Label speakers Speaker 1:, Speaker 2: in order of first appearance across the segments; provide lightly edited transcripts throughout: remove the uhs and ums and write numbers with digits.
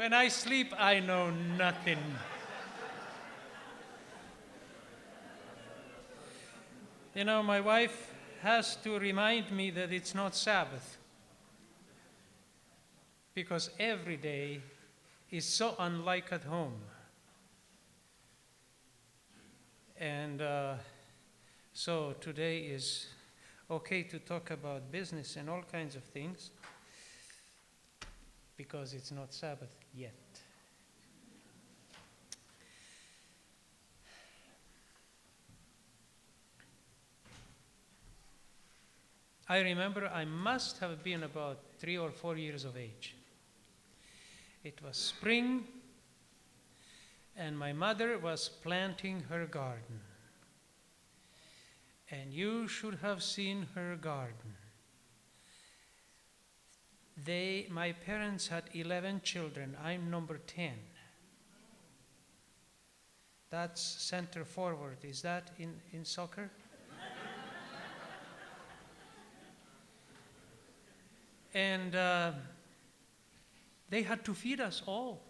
Speaker 1: When I sleep, I know nothing. You know, my wife has to remind me that it's not Sabbath, because every day is so unlike at home. And so today is okay to talk about business and all kinds of things, because it's not Sabbath yet. I remember I must have been about 3 or 4 years of age. It was spring, and my mother was planting her garden. And you should have seen her garden. My parents had 11 children. I'm number 10. That's center forward. Is that in soccer? And they had to feed us all.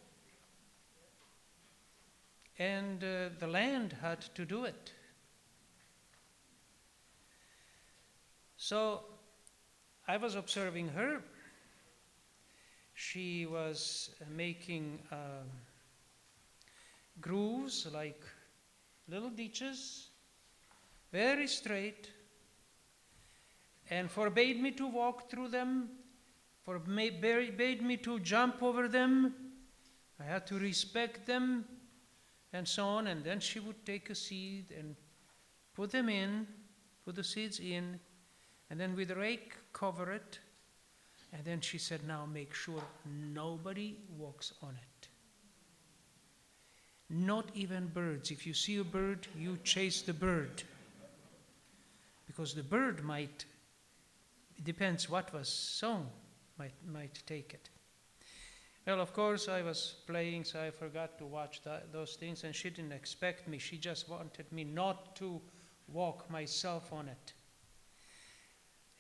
Speaker 1: And the land had to do it. So I was observing her. She was making grooves, like little ditches, very straight, and forbade me to walk through them, forbade me to jump over them. I had to respect them, and so on. And then she would take a seed and put them in, put the seeds in, and then with a rake cover it. And then she said, now make sure nobody walks on it. Not even birds. If you see a bird, you chase the bird. Because the bird might, it depends what was sown, might take it. Well, of course, I was playing, so I forgot to watch those things, and she didn't expect me. She just wanted me not to walk myself on it.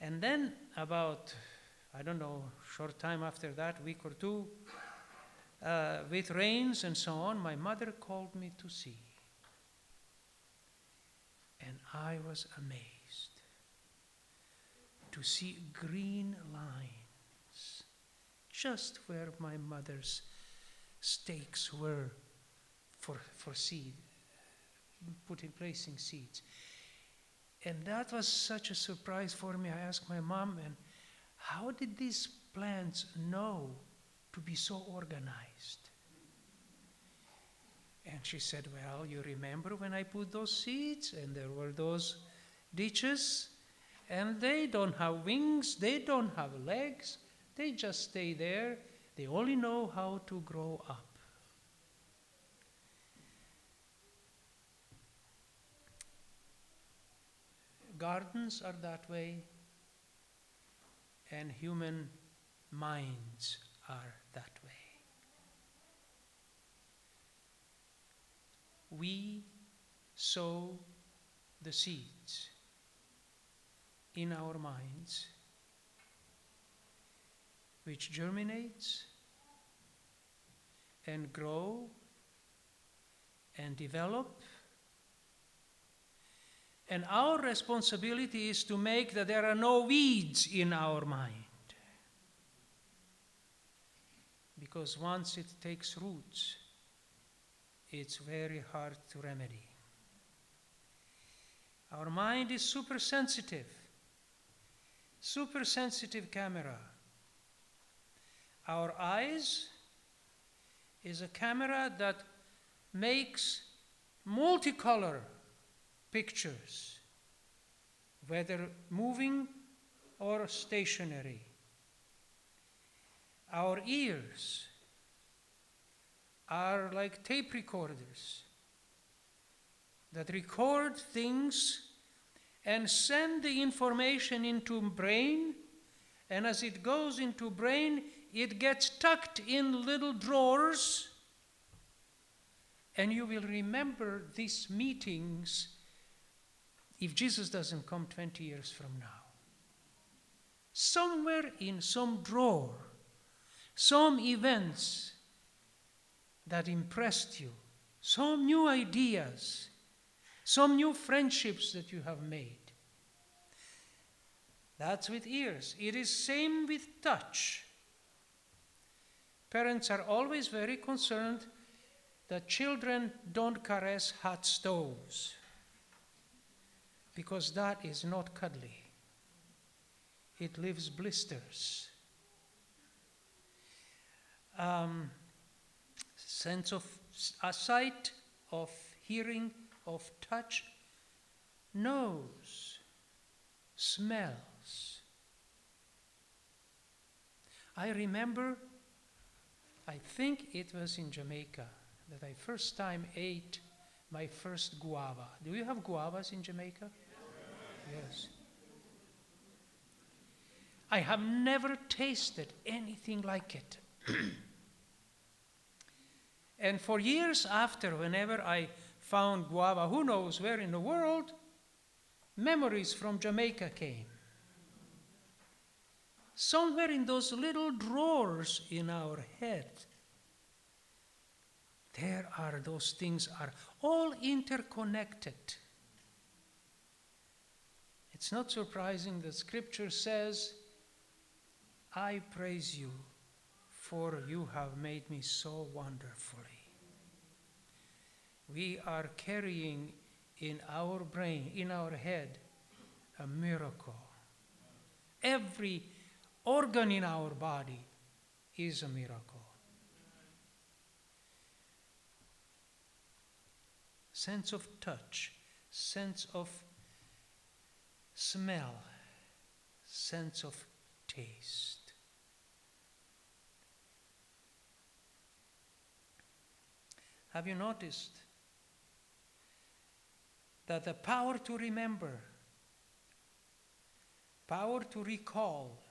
Speaker 1: And then about, I don't know, short time after that, week or two, with rains and so on, my mother called me to see. And I was amazed to see green lines just where my mother's stakes were for seed, placing seeds. And that was such a surprise for me. I asked my mom, and how did these plants know to be so organized? And she said, well, you remember when I put those seeds, and there were those ditches, and they don't have wings, they don't have legs, they just stay there. They only know how to grow up. Gardens are that way, and human minds are that way. We sow the seeds in our minds, which germinates and grow and develop. And our responsibility is to make that there are no weeds in our mind. Because once it takes roots, it's very hard to remedy. Our mind is super sensitive camera. Our eyes is a camera that makes multicolor pictures, whether moving or stationary. Our ears are like tape recorders that record things and send the information into brain, and as it goes into brain, it gets tucked in little drawers, and you will remember these meetings if Jesus doesn't come 20 years from now. Somewhere in some drawer, some events that impressed you, some new ideas, some new friendships that you have made. That's with ears. It is same with touch. Parents are always very concerned that children don't caress hot stoves, because that is not cuddly. It leaves blisters. Sense of sight, of hearing, of touch, nose, smells. I remember, I think it was in Jamaica, that I first time ate my first guava. Do you have guavas in Jamaica? Yes. I have never tasted anything like it. And for years after, whenever I found guava, who knows where in the world, memories from Jamaica came. Somewhere in those little drawers in our head, there are those things are all interconnected. It's not surprising that Scripture says, I praise you, for you have made me so wonderfully. We are carrying in our brain, in our head, a miracle. Every organ in our body is a miracle. Sense of touch, sense of smell, sense of taste. Have you noticed that the power to remember, power to recall,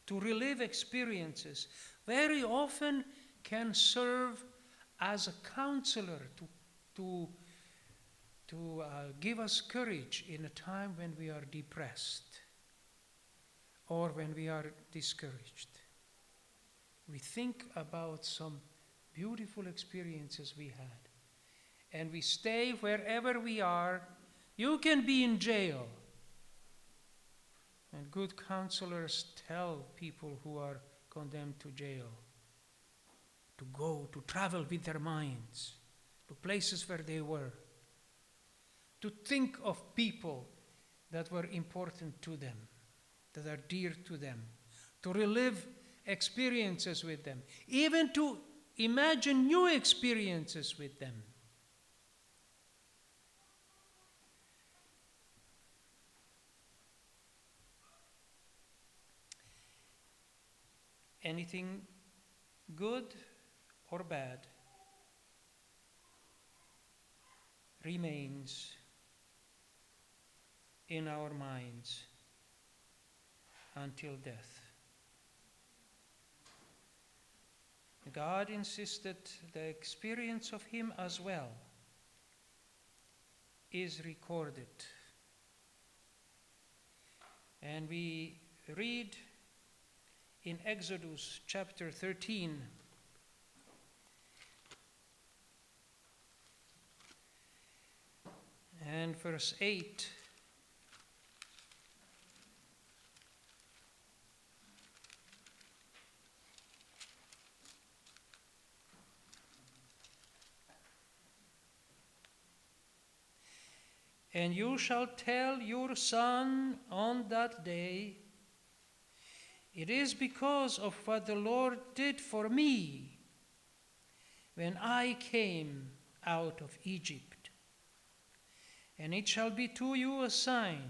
Speaker 1: to relive experiences, very often can serve as a counselor to give us courage in a time when we are depressed or when we are discouraged. We think about some beautiful experiences we had, and we stay wherever we are. You can be in jail, and good counselors tell people who are condemned to jail to go, to travel with their minds to places where they were, to think of people that were important to them, that are dear to them, to relive experiences with them, even to imagine new experiences with them. Anything good or bad remains in our minds until death. God insisted the experience of him as well is recorded. And we read in Exodus chapter 13, and verse 8. And you shall tell your son on that day, it is because of what the Lord did for me when I came out of Egypt. And it shall be to you a sign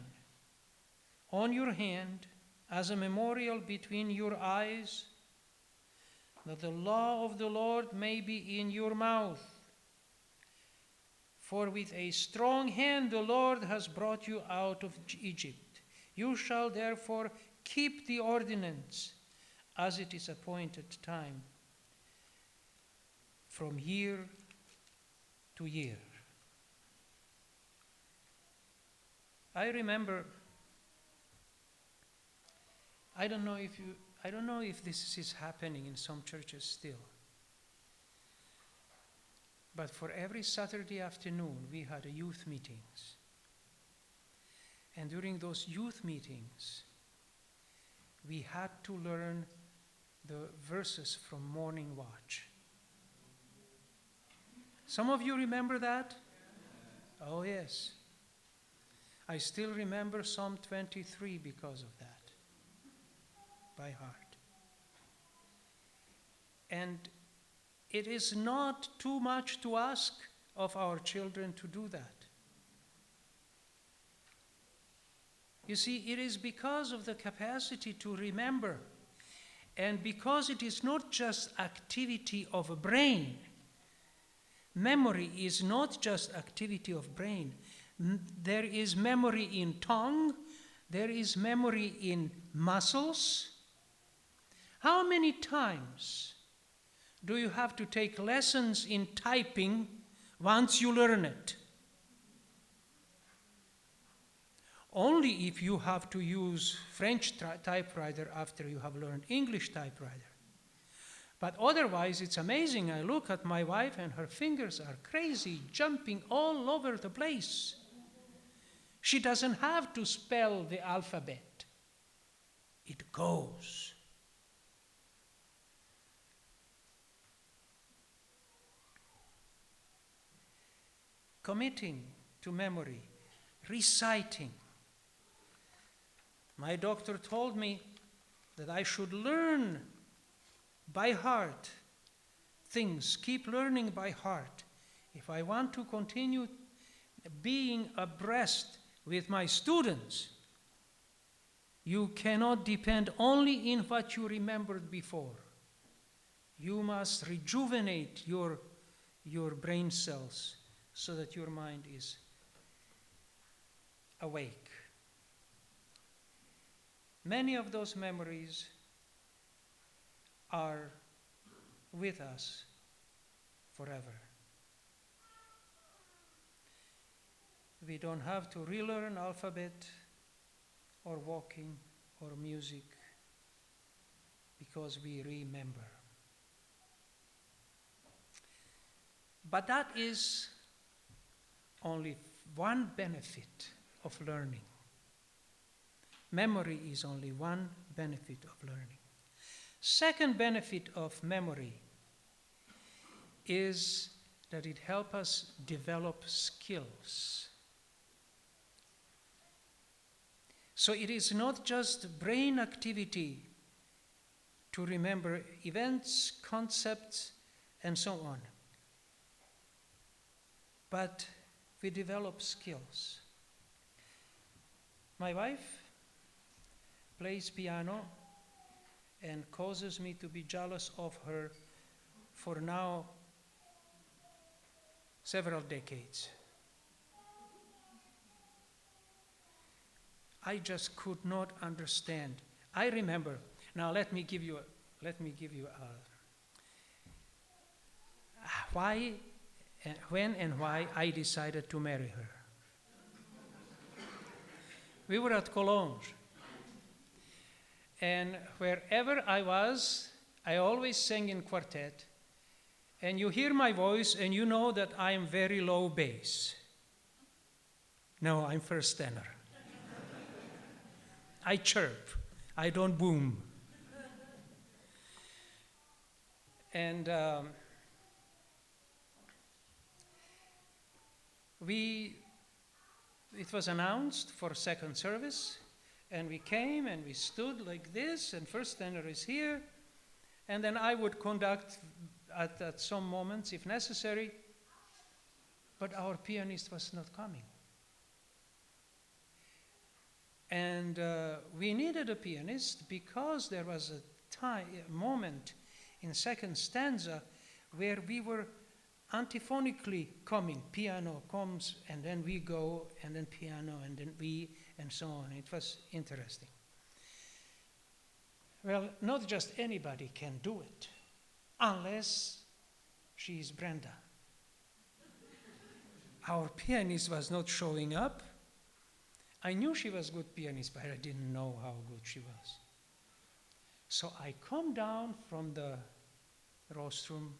Speaker 1: on your hand as a memorial between your eyes, that the law of the Lord may be in your mouth. For with a strong hand the Lord has brought you out of Egypt. You shall therefore keep the ordinance as it is appointed time, from year to year. I remember, I don't know if this is happening in some churches still, But for every Saturday afternoon, we had youth meetings. And during those youth meetings, we had to learn the verses from Morning Watch. Some of you remember that? Oh, yes. I still remember Psalm 23 because of that, by heart. And it is not too much to ask of our children to do that. You see, it is because of the capacity to remember, and because it is not just activity of a brain. Memory is not just activity of brain. There is memory in tongue, there is memory in muscles. How many times do you have to take lessons in typing once you learn it? Only if you have to use French typewriter after you have learned English typewriter. But otherwise, it's amazing. I look at my wife and her fingers are crazy, jumping all over the place. She doesn't have to spell the alphabet. It goes. Committing to memory, reciting. My doctor told me that I should learn by heart things, keep learning by heart. If I want to continue being abreast with my students, you cannot depend only in what you remembered before. You must rejuvenate your brain cells so that your mind is awake. Many of those memories are with us forever. We don't have to relearn alphabet or walking or music because we remember. But that is only one benefit of learning. Memory is only one benefit of learning. Second benefit of memory is that it helps us develop skills. So it is not just brain activity to remember events, concepts, and so on, but we develop skills. My wife plays piano and causes me to be jealous of her for now several decades. I just could not understand. I remember. Now let me give you why, when and why I decided to marry her. We were at Cologne. And wherever I was, I always sang in quartet. And you hear my voice and you know that I am very low bass. No, I'm first tenor. I chirp, I don't boom. And it was announced for second service, and we came and we stood like this, and first tenor is here, and then I would conduct at some moments if necessary, but our pianist was not coming. And we needed a pianist because there was a moment in second stanza where we were antiphonically coming. Piano comes, and then we go, and then piano, and then we, and so on. It was interesting. Well, not just anybody can do it, unless she is Brenda. Our pianist was not showing up. I knew she was a good pianist, but I didn't know how good she was. So I come down from the rostrum,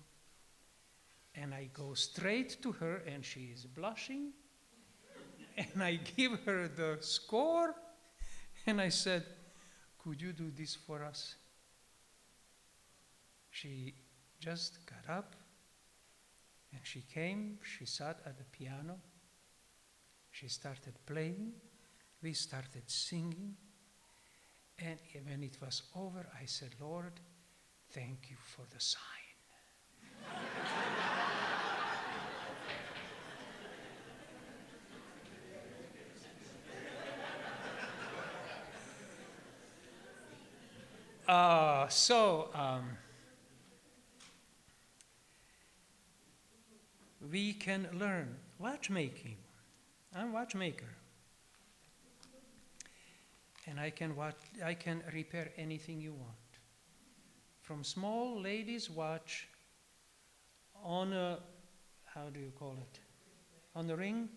Speaker 1: And I go straight to her, and she is blushing. And I give her the score, and I said, "Could you do this for us?" She just got up, and she came, she sat at the piano, she started playing, we started singing, and when it was over, I said, "Lord, thank you for the sign." We can learn watchmaking. I'm a watchmaker. And I can repair anything you want. From small ladies' watch on a, how do you call it? On the ring,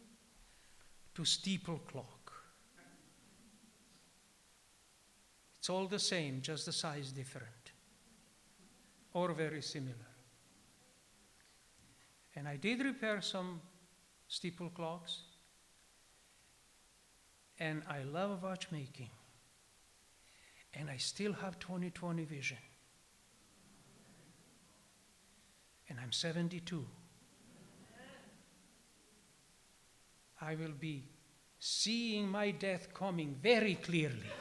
Speaker 1: to steeple clock. It's all the same, just the size different. Or very similar. And I did repair some steeple clocks. And I love watchmaking. And I still have 20/20 vision. And I'm 72. I will be seeing my death coming very clearly.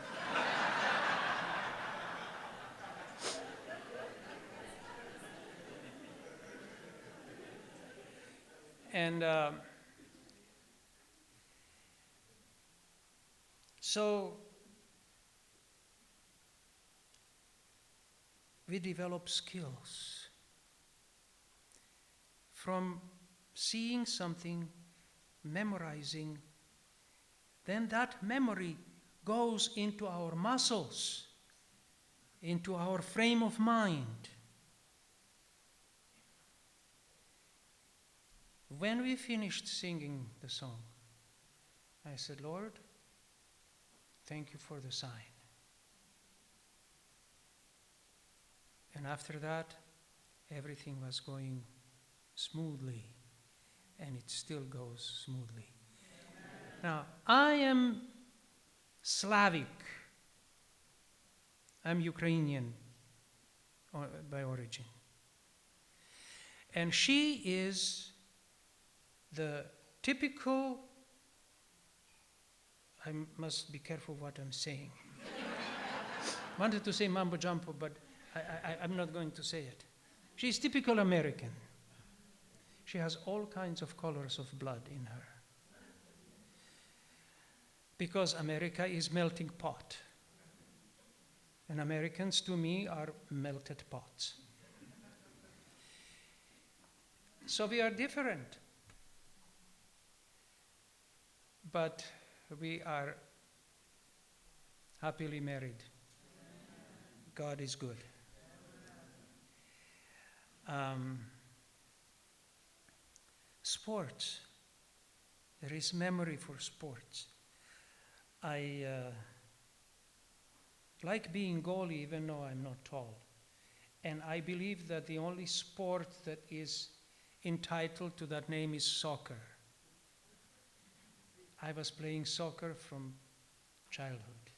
Speaker 1: And so we develop skills from seeing something, memorizing, then that memory goes into our muscles, into our frame of mind. When we finished singing the song, I said, "Lord, thank you for the sign." And after that, everything was going smoothly, and it still goes smoothly. Now, I am Slavic. I'm Ukrainian by origin. And she is the typical, I must be careful what I'm saying. Wanted to say mambo jumbo, but I'm not going to say it. She's typical American. She has all kinds of colors of blood in her. Because America is melting pot. And Americans, to me, are melted pots. So we are different. But we are happily married. God is good. Sports. There is memory for sports. I like being goalie even though I'm not tall. And I believe that the only sport that is entitled to that name is soccer. I was playing soccer from childhood.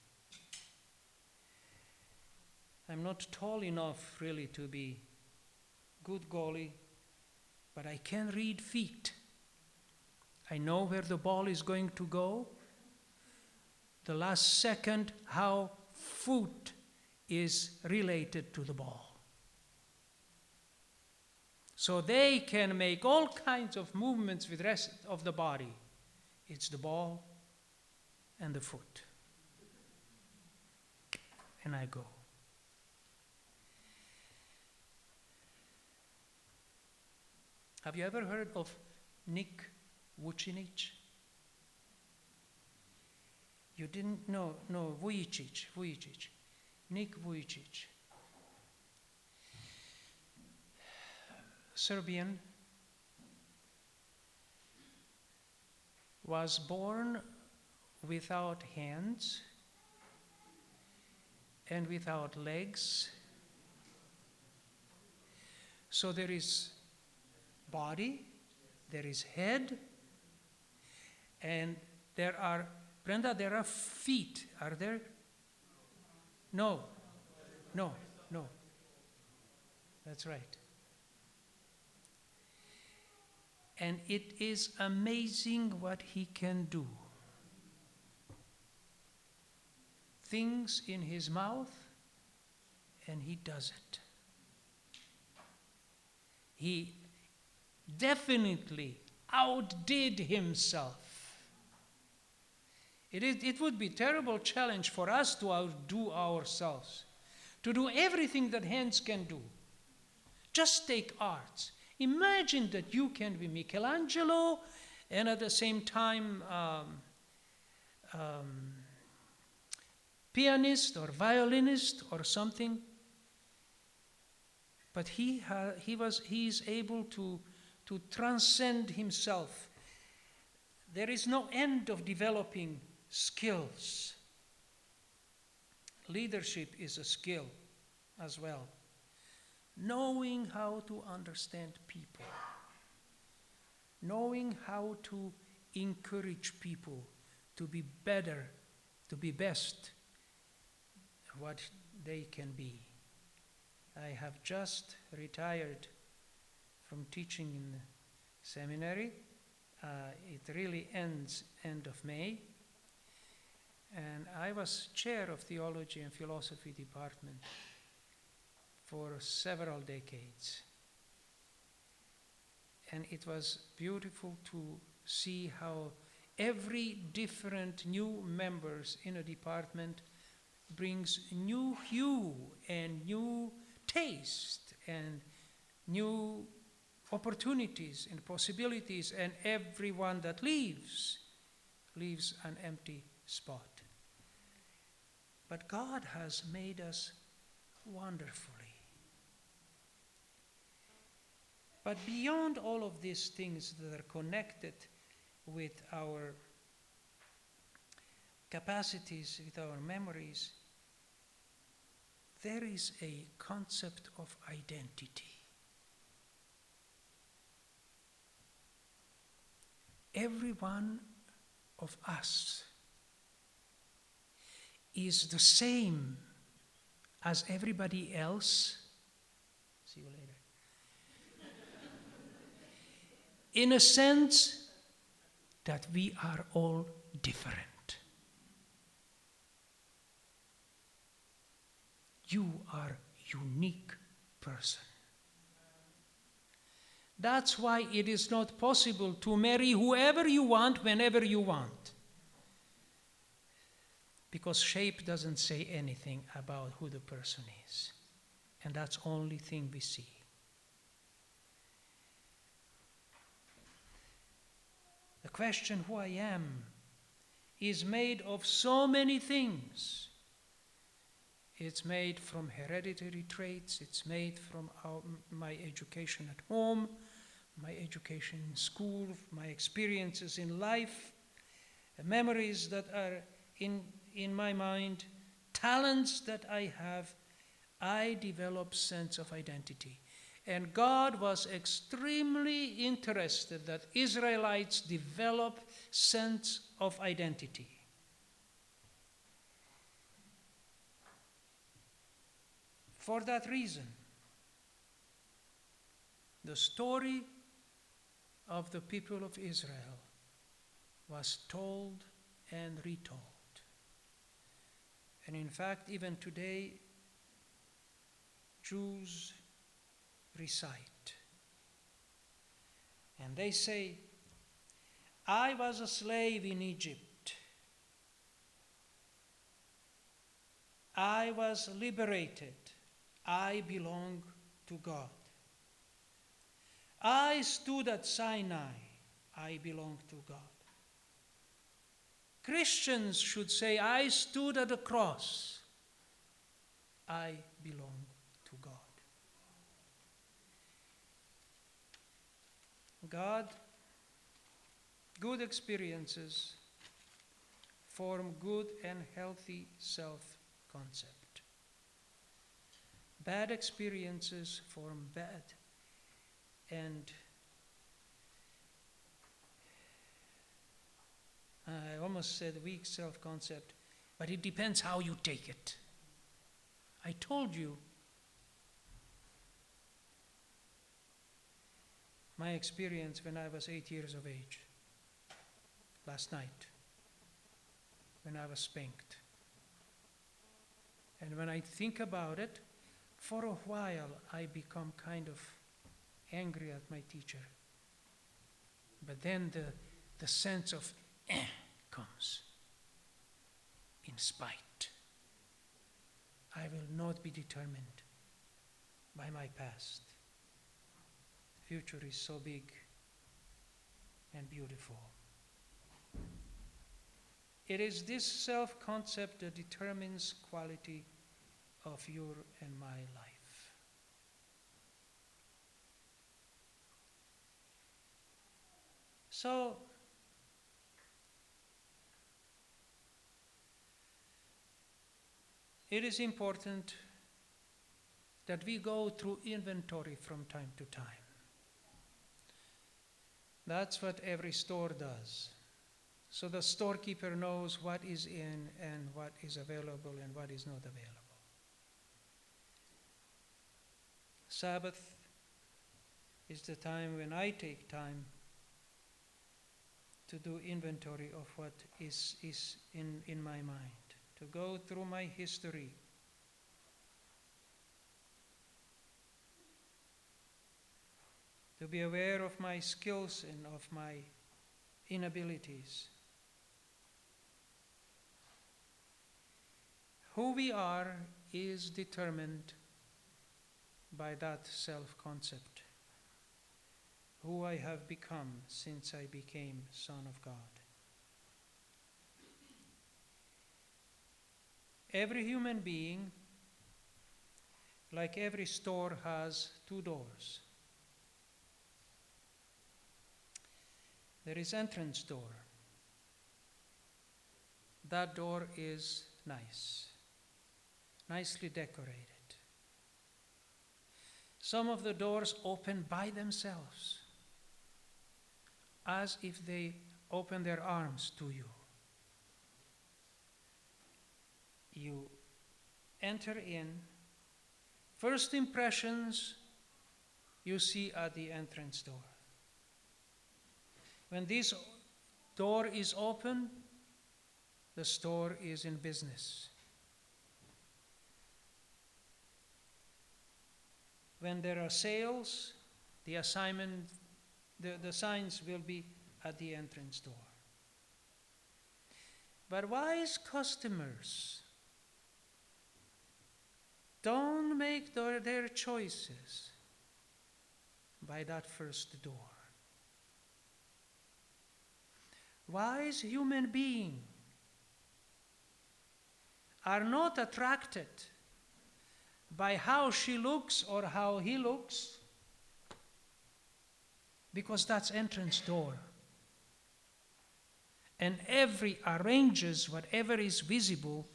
Speaker 1: I'm not tall enough really to be good goalie, but I can read feet. I know where the ball is going to go. The last second, how foot is related to the ball. So they can make all kinds of movements with the rest of the body. It's the ball and the foot. And I go. Have you ever heard of NEC? You didn't know? No, Vujicic. NEC Vujicic. Serbian, was born without hands and without legs. So there is body, there is head, and there are, Brenda, there are feet, are there? No. That's right. And it is amazing what he can do. Things in his mouth, and he does it. He definitely outdid himself. It would be a terrible challenge for us to outdo ourselves, to do everything that hands can do. Just take arts. Imagine that you can be Michelangelo and at the same time pianist or violinist or something. But he is able to transcend himself. There is no end of developing skills. Leadership is a skill as well. Knowing how to understand people. Knowing how to encourage people to be better, to be best what they can be. I have just retired from teaching in the seminary. It really ends end of May. And I was chair of theology and philosophy department for several decades. And it was beautiful to see how every different new members in a department brings new hue and new taste and new opportunities and possibilities, and everyone that leaves an empty spot. But God has made us wonderfully. But beyond all of these things that are connected with our capacities, with our memories, there is a concept of identity. Every one of us is the same as everybody else. See you later. In a sense that we are all different. You are a unique person. That's why it is not possible to marry whoever you want, whenever you want. Because shape doesn't say anything about who the person is. And that's the only thing we see. The question, who I am, is made of so many things. It's made from hereditary traits. It's made from my education at home, my education in school, my experiences in life, memories that are in my mind, talents that I have. I develop sense of identity. And God was extremely interested that Israelites develop sense of identity. For that reason, the story of the people of Israel was told and retold. And in fact, even today, Jews recite. And they say, I was a slave in Egypt. I was liberated. I belong to God. I stood at Sinai. I belong to God. Christians should say, I stood at the cross. I belong to God. God, good experiences form good and healthy self-concept. Bad experiences form bad and almost said weak self-concept, but it depends how you take it. I told you my experience when I was 8 years of age, last night, when I was spanked. And when I think about it, for a while I become kind of angry at my teacher. But then the sense of comes. In spite, I will not be determined by my past. The future is so big and beautiful. It is this self-concept that determines quality of your and my life. So, it is important that we go through inventory from time to time. That's what every store does. So the storekeeper knows what is in and what is available and what is not available. Sabbath is the time when I take time to do inventory of what is in my mind, to go through my history, to be aware of my skills and of my inabilities. Who we are is determined by that self-concept. Who I have become since I became Son of God. Every human being, like every store, has two doors. There is entrance door. That door is nice, nicely decorated. Some of the doors open by themselves, as if they open their arms to you. You enter in. First impressions you see at the entrance door. When this door is open, the store is in business. When there are sales, the signs will be at the entrance door. But wise customers don't make their choices by that first door. Wise human beings are not attracted by how she looks or how he looks, because that's entrance door. And every arranges whatever is visible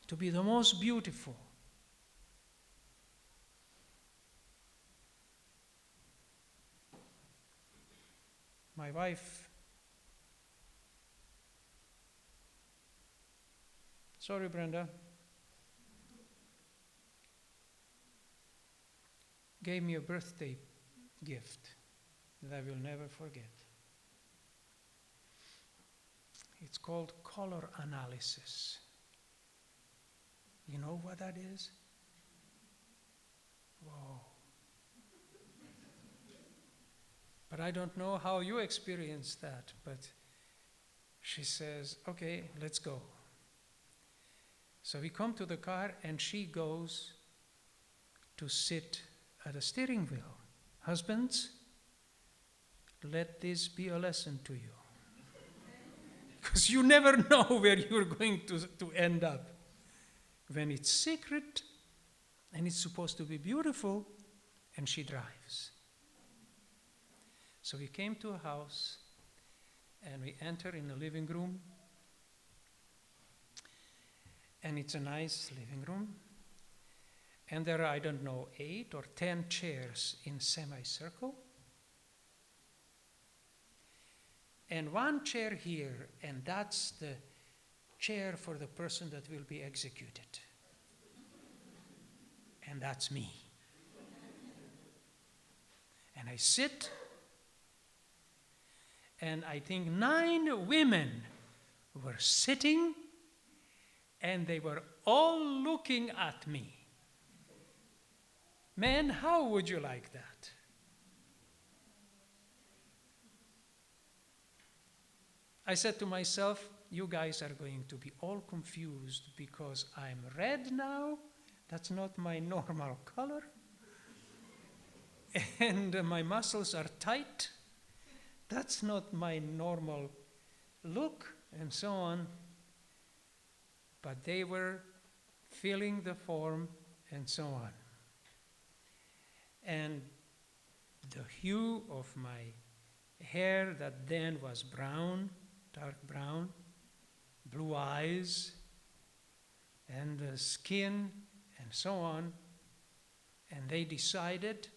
Speaker 1: to be the most beautiful. My wife, sorry Brenda, gave me a birthday gift that I will never forget. It's called color analysis. You know what that is? Whoa. But I don't know how you experience that, but she says, okay, let's go. So we come to the car and she goes to sit at a steering wheel. Husbands, let this be a lesson to you. Because you never know where you're going to end up. When it's secret and it's supposed to be beautiful, and she drives. So we came to a house and we enter in the living room. And it's a nice living room. And there are, I don't know, 8 or 10 chairs in semicircle. And one chair here, and that's chair for the person that will be executed. And that's me. And I sit, and I think 9 women were sitting, and they were all looking at me. Man, how would you like that? I said to myself, you guys are going to be all confused because I'm red now. That's not my normal color. And my muscles are tight. That's not my normal look, and so on. But they were filling the form, and so on. And the hue of my hair that then was brown, dark brown, blue eyes, and the skin, and so on. And they decided,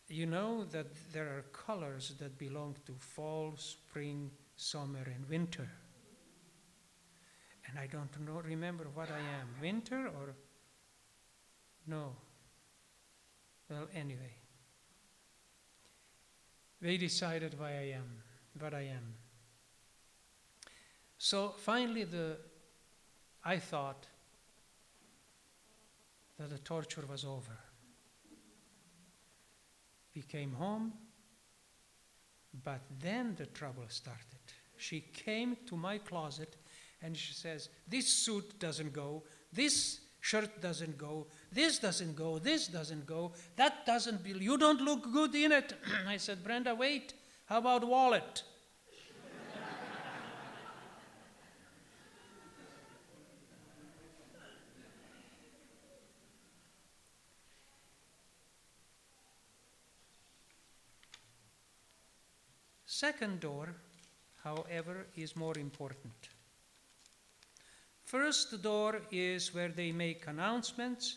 Speaker 1: you know, that there are colors that belong to fall, spring, summer, and winter. And I don't remember what I am, winter or no. Well, anyway, they decided what I am. So finally, I thought that the torture was over. We came home, but then the trouble started. She came to my closet and she says, this suit doesn't go, this shirt doesn't go, this doesn't go, this doesn't go, that doesn't, you don't look good in it. I said, Brenda, wait, how about wallet? Second door, however, is more important. First door is where they make announcements,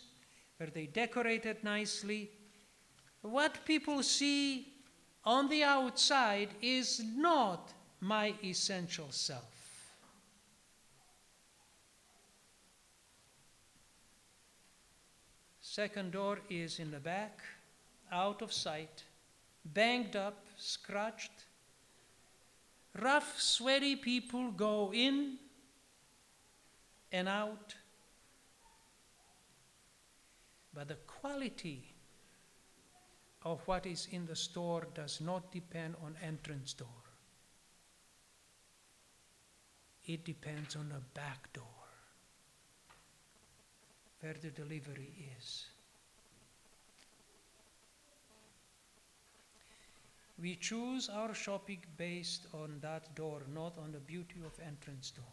Speaker 1: where they decorate it nicely. What people see on the outside is not my essential self. Second door is in the back, out of sight, banged up, scratched. Rough, sweaty people go in and out. But the quality of what is in the store does not depend on entrance door. It depends on the back door, where the delivery is. We choose our shopping based on that door, not on the beauty of entrance door.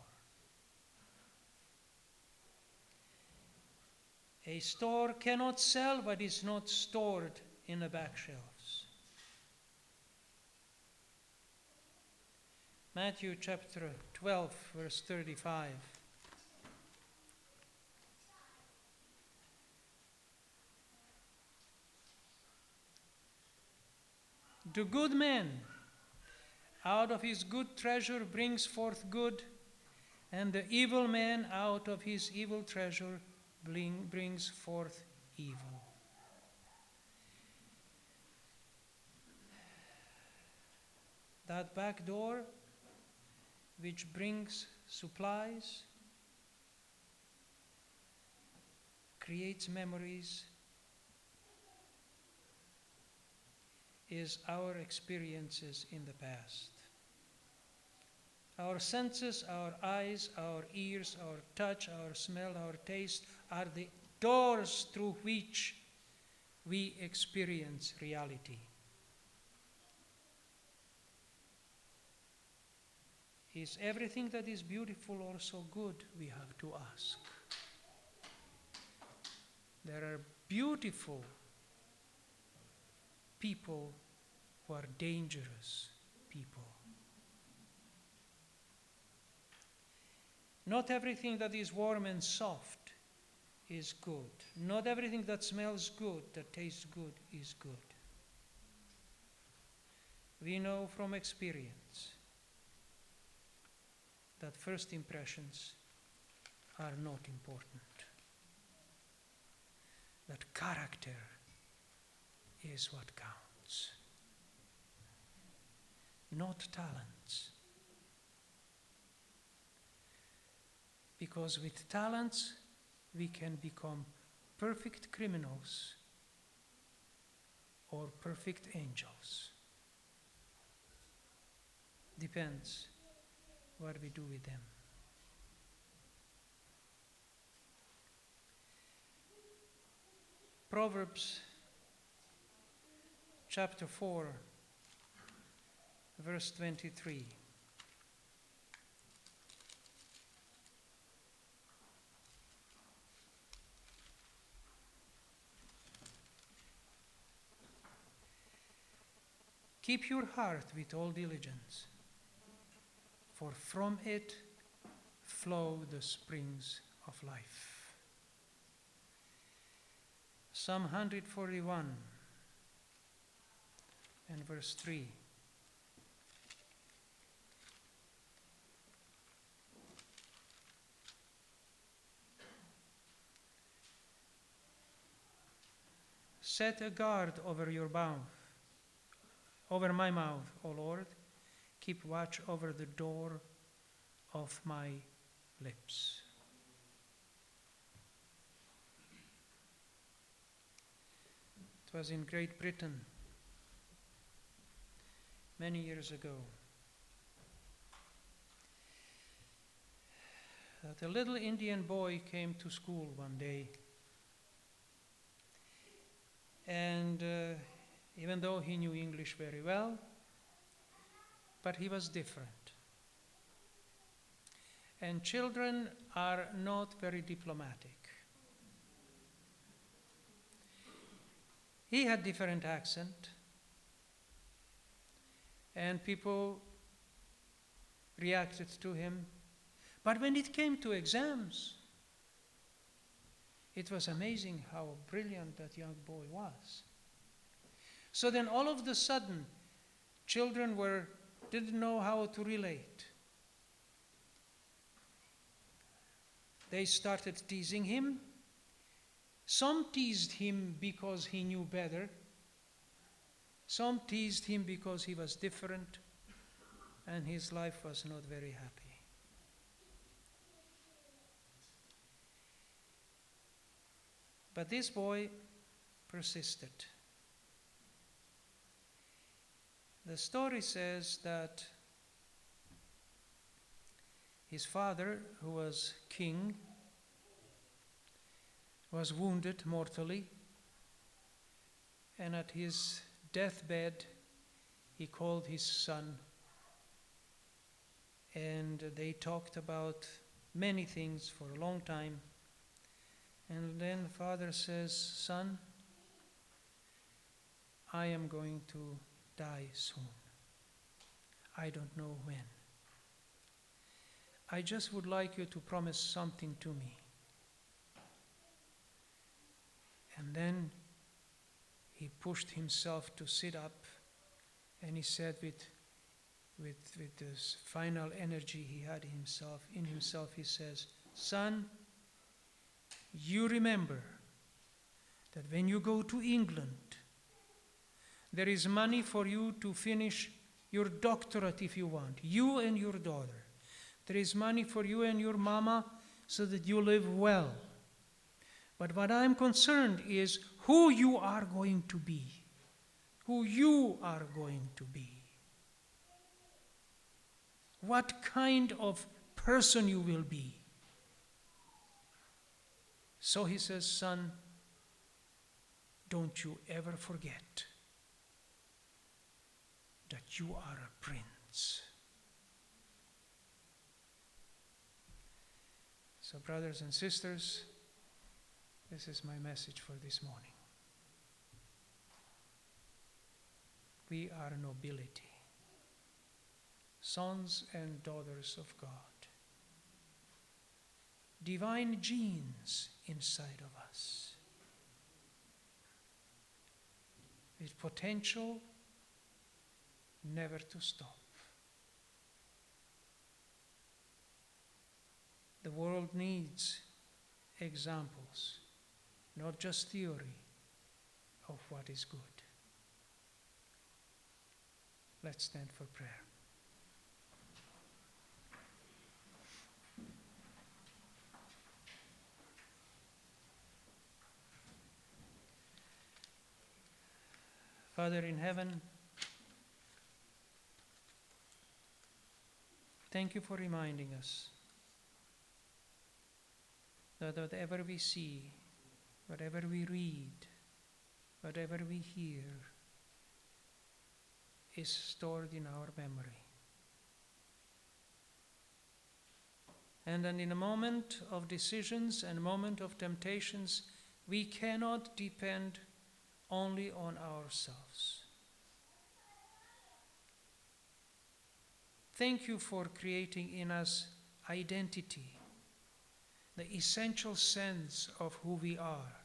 Speaker 1: A store cannot sell what is not stored in the back shelves. Matthew chapter 12, verse 35. The good man out of his good treasure brings forth good, and the evil man out of his evil treasure brings forth evil. That back door, which brings supplies, creates memories, is our experiences in the past. Our senses, our eyes, our ears, our touch, our smell, our taste are the doors through which we experience reality. Is everything that is beautiful also good? We have to ask. There are beautiful people who are dangerous people. Not everything that is warm and soft is good. Not everything that smells good, that tastes good, is good. We know from experience that first impressions are not important. That character is what counts, not talents. Because with talents, we can become perfect criminals or perfect angels. Depends what we do with them. Proverbs chapter 4, verse 23. Keep your heart with all diligence, for from it flow the springs of life. Psalm 141 and verse 3. Set a guard over your mouth, over my mouth, O Lord. Keep watch over the door of my lips. It was in Great Britain many years ago that a little Indian boy came to school one day, and even though he knew English very well, but he was different. And children are not very diplomatic. He had different accent, and people reacted to him. But when it came to exams, it was amazing how brilliant that young boy was. So then all of a sudden, children didn't know how to relate. They started teasing him. Some teased him because he knew better. Some teased him because he was different, and his life was not very happy. But this boy persisted. The story says that his father, who was king, was wounded mortally, and at his deathbed he called his son, and they talked about many things for a long time. And then the father says, "Son, I am going to die soon. I don't know when. I just would like you to promise something to me." And then he pushed himself to sit up, and he said with this final energy he had in himself, he says, "Son, you remember that when you go to England, there is money for you to finish your doctorate if you want, you and your daughter. There is money for you and your mama so that you live well. But what I'm concerned is who you are going to be. Who you are going to be. What kind of person you will be." So he says, "Son, don't you ever forget that you are a prince." So, brothers and sisters, this is my message for this morning. We are nobility, sons and daughters of God. Divine genes inside of us, with potential never to stop. The world needs examples, not just theory, of what is good. Let's stand for prayer. Father in heaven, thank you for reminding us that whatever we see, whatever we read, whatever we hear is stored in our memory. And then in a moment of decisions and a moment of temptations, we cannot depend only on ourselves. Thank you for creating in us identity, the essential sense of who we are.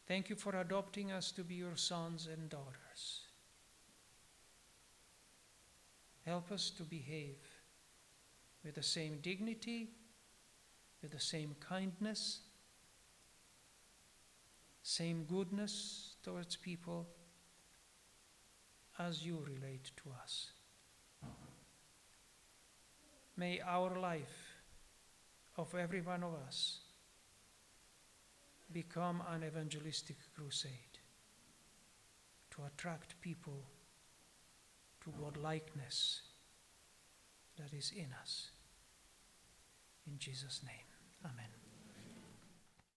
Speaker 1: Thank you for adopting us to be your sons and daughters. Help us to behave with the same dignity, with the same kindness, same goodness towards people as you relate to us. May our life of every one of us become an evangelistic crusade to attract people to God-likeness that is in us. In Jesus' name, amen.